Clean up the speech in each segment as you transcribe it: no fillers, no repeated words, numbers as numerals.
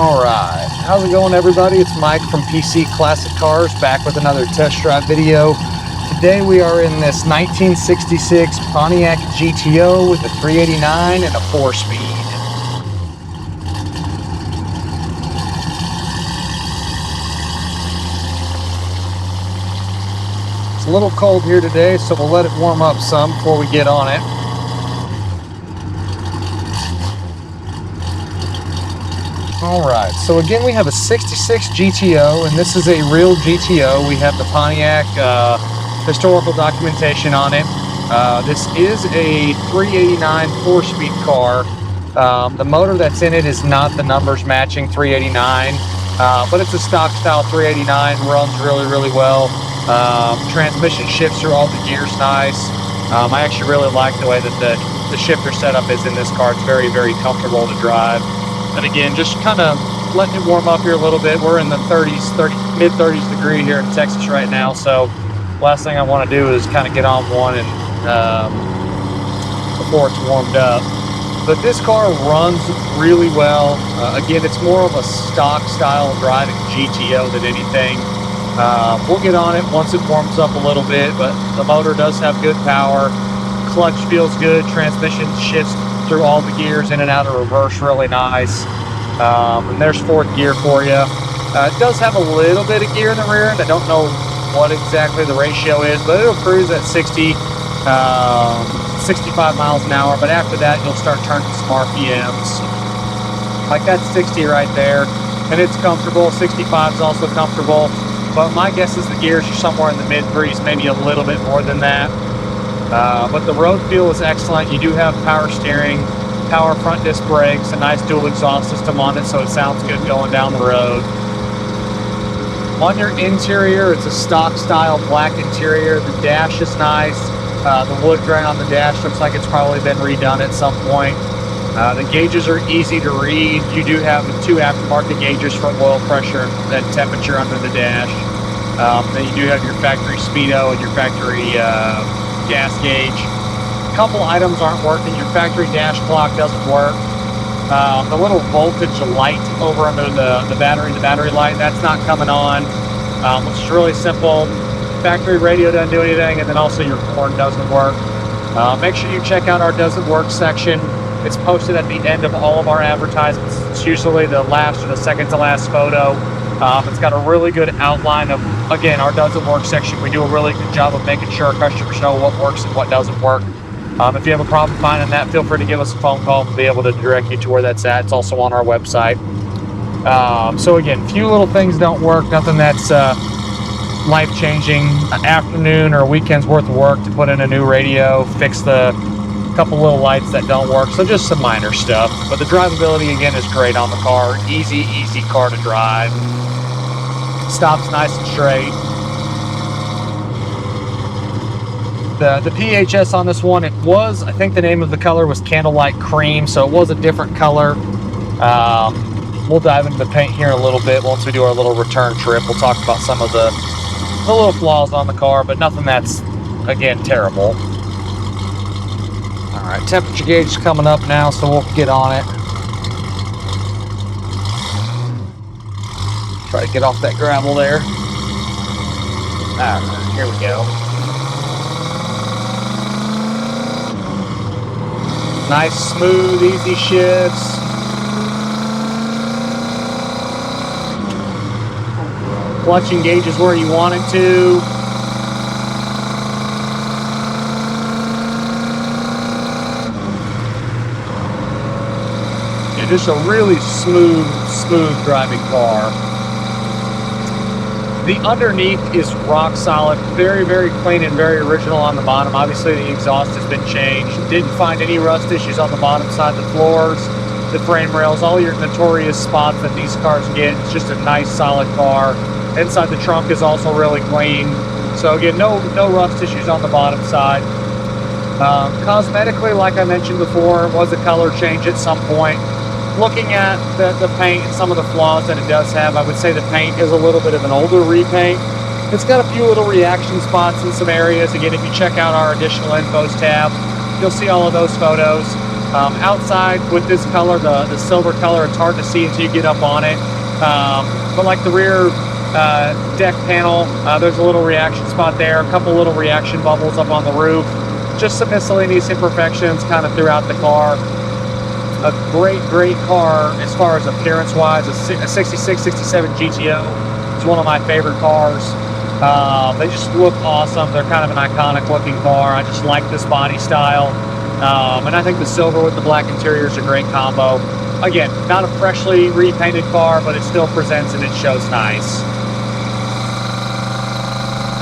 Alright, how's it going everybody? It's Mike from PC Classic Cars, back with another test drive video. Today we are in this 1966 Pontiac GTO with a 389 and a 4-speed. It's a little cold here today, so we'll let it warm up some before we get on it. Alright, so again we have a 66 GTO, and this is a real GTO. We have the Pontiac historical documentation on it. This is a 389 4-speed car. The motor that's in it is not the numbers matching 389, but it's a stock style 389, runs really well. Transmission shifts through all the gears nice. I actually really like the way that the shifter setup is in this car. It's very comfortable to drive. And again, just kind of letting it warm up here a little bit. We're in the mid 30s degree here in Texas right now, so last thing I want to do is kind of get on one and before it's warmed up. But this car runs really well. Again, it's more of a stock style driving GTO than anything. We'll get on it once it warms up a little bit, but the motor does have good power. Clutch feels good. Transmission shifts through all the gears, in and out of reverse, really nice. And there's fourth gear for you. It does have a little bit of gear in the rear end. I don't know what exactly the ratio is, but it'll cruise at 65 miles an hour. But after that, you'll start turning some RPMs. Like that's 60 right there, and it's comfortable. 65 is also comfortable, but my guess is the gears are somewhere in the mid threes, maybe a little bit more than that. But the road feel is excellent. You do have power steering, power front disc brakes, a nice dual exhaust system on it, so it sounds good going down the road. On your interior, it's a stock style black interior. The dash is nice. The wood grain on the dash looks like it's probably been redone at some point. The gauges are easy to read. You do have two aftermarket gauges for oil pressure and temperature under the dash. Then you do have your factory speedo and your factory gas gauge. A couple items aren't working. Your factory dash clock doesn't work. The little voltage light over under the battery light, that's not coming on, which is really simple. Factory radio doesn't do anything, and then also your horn doesn't work. Make sure you check out our doesn't work section. It's posted at the end of all of our advertisements. It's usually the last or the second to last photo. It's got a really good outline of, again, our doesn't work section. We do a really good job of making sure our customers know what works and what doesn't work. If you have a problem finding that, feel free to give us a phone call and be able to direct you to where that's at. It's also on our website. So again, few little things don't work, nothing that's life-changing. An afternoon or a weekend's worth of work to put in a new radio, fix the couple little lights that don't work, so just some minor stuff. But the drivability again is great on the car. Easy car to drive. Stops nice and straight. The PHS on this one, it was, I think the name of the color was Candlelight Cream, so it was a different color. We'll dive into the paint here in a little bit once we do our little return trip. We'll talk about some of the little flaws on the car, but nothing that's, again, terrible. Alright, temperature gauge is coming up now, so we'll get on it. Try to get off that gravel there. Alright, here we go. Nice, smooth, easy shifts. Clutch engages where you want it to. Yeah, just a really smooth driving car. The underneath is rock solid, very clean and very original on the bottom. Obviously the exhaust has been changed. Didn't find any rust issues on the bottom side, the floors, the frame rails, all your notorious spots that these cars get. It's just a nice solid car. Inside the trunk is also really clean. So again, no rust issues on the bottom side. Cosmetically, like I mentioned before, was a color change at some point. Looking at the paint and some of the flaws that it does have, I would say the paint is a little bit of an older repaint. It's got a few little reaction spots in some areas. Again, if you check out our additional infos tab, you'll see all of those photos. Outside with this color, the silver color, it's hard to see until you get up on it. But like the rear deck panel, there's a little reaction spot there, a couple little reaction bubbles up on the roof. Just some miscellaneous imperfections kind of throughout the car. A great car as far as appearance wise. A 66, 67 GTO. It's one of my favorite cars. They just look awesome. They're kind of an iconic looking car. I just like this body style. And I think the silver with the black interior is a great combo. Again, not a freshly repainted car, but it still presents and it shows nice.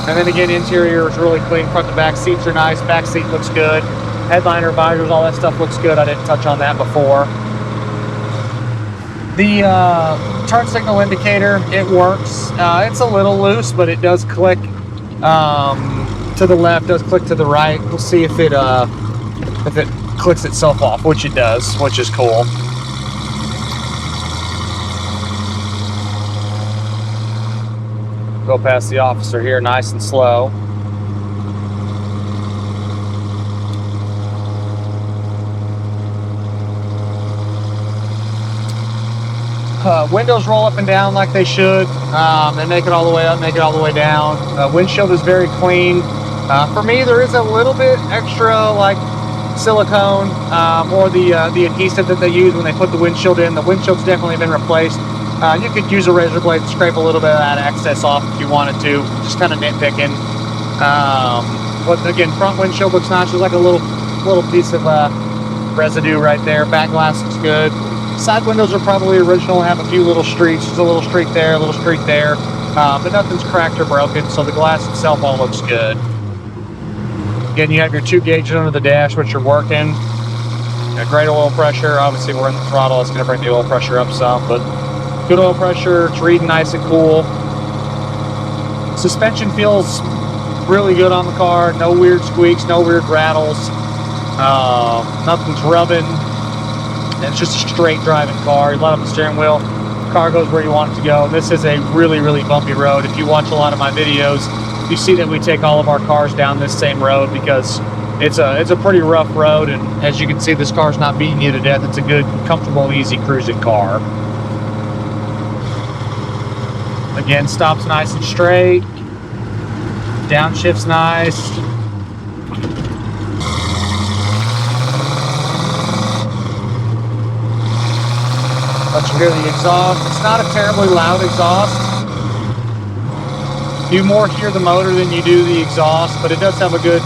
And then again, interior is really clean. Front to back seats are nice. Back seat looks good. Headliner, visors, all that stuff looks good. I didn't touch on that before. The turn signal indicator, it works. It's a little loose, but it does click to the left, does click to the right. We'll see if it clicks itself off, which it does, which is cool. Go past the officer here nice and slow. Windows roll up and down like they should. They make it all the way up, make it all the way down. Windshield is very clean. For me, there is a little bit extra like silicone or the adhesive that they use when they put the windshield in. The windshield's definitely been replaced. You could use a razor blade to scrape a little bit of that excess off if you wanted to, just kind of nitpicking. But again, front windshield looks nice. There's like a little piece of residue right there. Back glass looks good. Side windows are probably original, have a few little streaks. There's a little streak there, a little streak there. But nothing's cracked or broken, so the glass itself all looks good. Again, you have your 2 gauges under the dash, which are working. A great oil pressure. Obviously, we're in the throttle. It's going to bring the oil pressure up some, but good oil pressure. It's reading nice and cool. Suspension feels really good on the car. No weird squeaks, no weird rattles. Nothing's rubbing. And it's just a straight driving car. You let up the steering wheel, the car goes where you want it to go. This is a really bumpy road. If you watch a lot of my videos, you see that we take all of our cars down this same road because it's a pretty rough road, and as you can see, this car's not beating you to death. It's a good, comfortable, easy cruising car. Again, stops nice and straight. Downshift's nice. Let you hear the exhaust. It's not a terribly loud exhaust. You more hear the motor than you do the exhaust, but it does have a good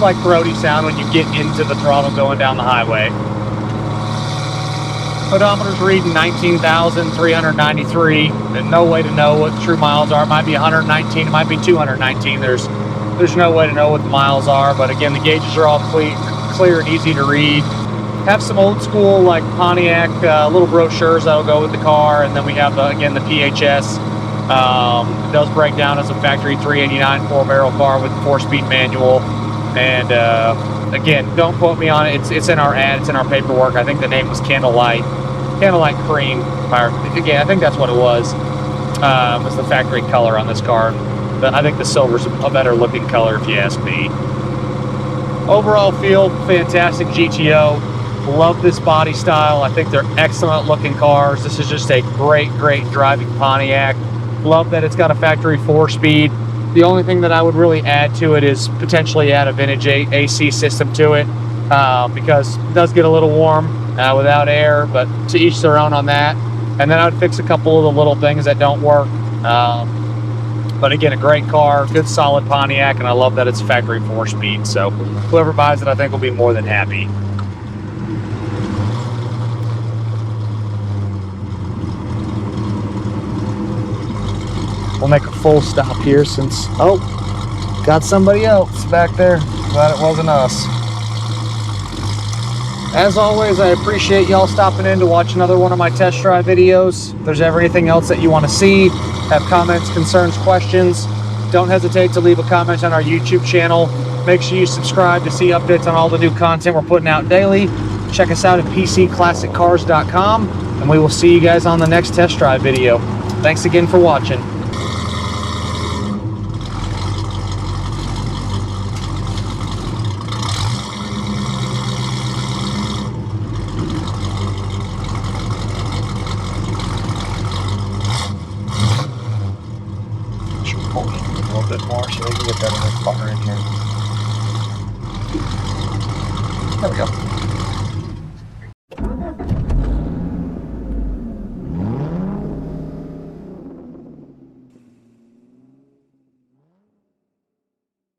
like throaty sound when you get into the throttle going down the highway. Odometer's reading 19,393, and no way to know what the true miles are. It might be 119, it might be 219. There's no way to know what the miles are, but again, the gauges are all clear and easy to read. Have some old school like Pontiac little brochures that'll go with the car, and then we have again the PHS. It does break down as a factory 389 4-barrel car with 4-speed manual, and again, don't quote me on it. It's in our ad, it's in our paperwork. I think the name was Candlelight Cream. Again, I think that's what it was. Was the factory color on this car, but I think the silver's a better looking color if you ask me. Overall feel fantastic GTO. Love this body style. I think they're excellent looking cars. This is just a great driving Pontiac. Love that it's got a factory 4-speed. The only thing that I would really add to it is potentially add a vintage AC system to it, because it does get a little warm without air, but to each their own on that. And then I'd fix a couple of the little things that don't work. But again, a great car, good solid Pontiac, and I love that it's factory 4-speed. So whoever buys it, I think will be more than happy. We'll make a full stop here since, oh, got somebody else back there. Glad it wasn't us. As always, I appreciate y'all stopping in to watch another one of my test drive videos. If there's ever anything else that you want to see, have comments, concerns, questions, don't hesitate to leave a comment on our YouTube channel. Make sure you subscribe to see updates on all the new content we're putting out daily. Check us out at pcclassiccars.com, and we will see you guys on the next test drive video. Thanks again for watching. There we go.